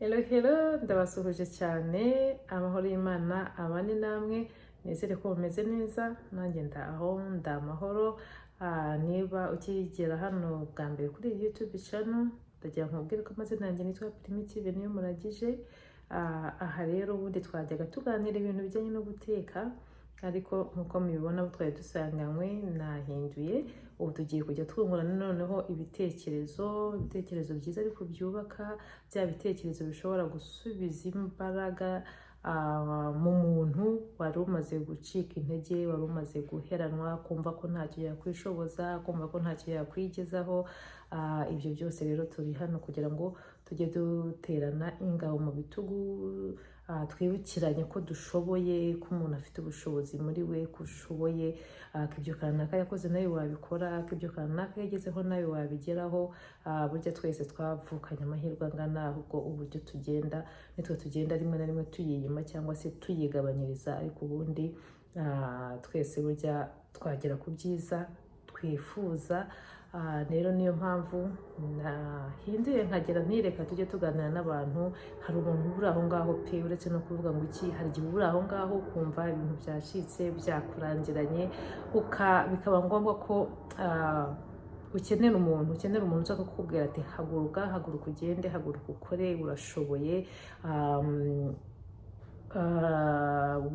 Hello hello, ndabasuhuje cyane, amahoro y'Imana abane namwe, nizere ko mumeze neza, nanjye ndaho ndamahoro. Niba ukigera hano bwa mbere kuri iyi YouTube channel, ndagira nkubwire ko amazina yanjye nitwa Primitive Niyomuragije. Aha rero ubundi twajyaga tuganira ibintu bijyanye no guteka, ariko nkuko mubibona abo twari dusanganywe nahinduye. Ubu tugiye kujya twungurana noneho ibitekerezo byiza ariko byubaka, bya bitekerezo bishobora gusubiza imbaraga mu muntu wari umaze gucika intege, wari umaze guheranwa, kumva ko ntacyo yakwishoboza, kumva ko ntacyo yakwigezaho. Ibyo byose rero turi hano kugira ngo tujye duterana ingabo mu bitugu, twibukiranye ko dushoboye, ko umuntu afite ubushobozi muri we, ko ushoboye, ko ibyo kanaka yakoze nawe wabikora, ko ibyo kanaka yagezeho nawe wabigeraho. Burya twese twavukanye amahirwe angana, ahubwo uburyo tugenda nitwe tugenda rimwe na rimwe tuyiyima cyangwa se tuyigabanyiriza, ariko ubundi twese burya twagera ku byiza twifuza. Rero niyo mpamvu nahinduye nkagera ntireka tujye tuganira n'abantu. Hari umuntu uri aho ngaho pe, uretse no kuvuga ngo iki, hari igihe uri aho ngaho ukumva ibintu byacitse byakurangiranye, bikaba ngombwa ko ukenera umuntu uza kukubwira ati haguruka ugende, haguruka ukore, urashoboye,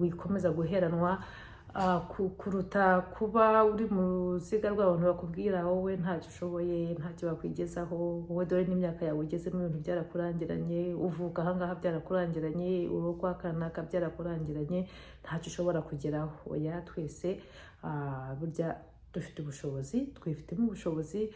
wikomeza guheranwa, kuruta kuba uri mu ruziga rw'abantu bakubwira wowe ntacyo ushoboye, ntacyo wakwigezaho, wowe dore n'imyaka yawe ugezemo ibintu byarakurangiranye, uvuka ahangaha byarakurangiranye, urokwa kanaka byarakurangiranye, ntacyo ushobora kugeraho. Oya, twese burya dufite ubushobozi, twifitemo ubushobozi,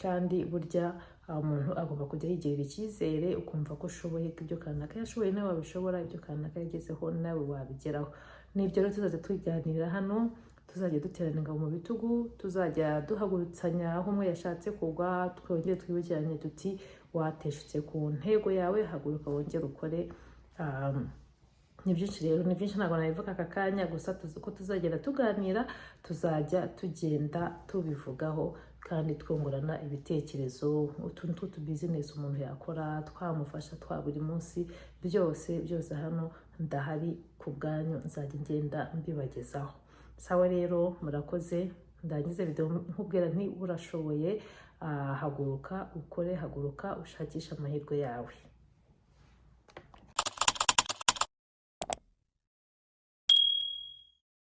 kandi burya umuntu agomba kujya yigirira icyizere, ukumva ko ushoboye, ko ibyo kanaka yashoboye nawe wabishobora, ibyo kanaka yagezeho nawe wabigeraho. Nibyo rero tuzajya tuganira hano, tuzajya duterana ingabo mu bitugu, tuzajya duhagurutsanya aho umwe yashatse kugwa, twongere twibukiranye tuti wateshutse ku ntego yawe, haguruka wongere ukore. Ni byinshi rero, ni byinshi ntabwo nabivuga aka kanya, gusa ko tuzagenda tuganira, tuzajya tugenda tubivugaho kandi twungurana ibitekerezo, utuntu tw'utubizinesi umuntu yakora, twamufasha twa buri munsi, byose hano ndahari ku bwanyu, nzajya ngenda mbibagezaho. Sawa rero, murakoze. Ndangize video nkubwira nti urashoboye, haguruka ukore, haguruka ushakisha amahirwe yawe.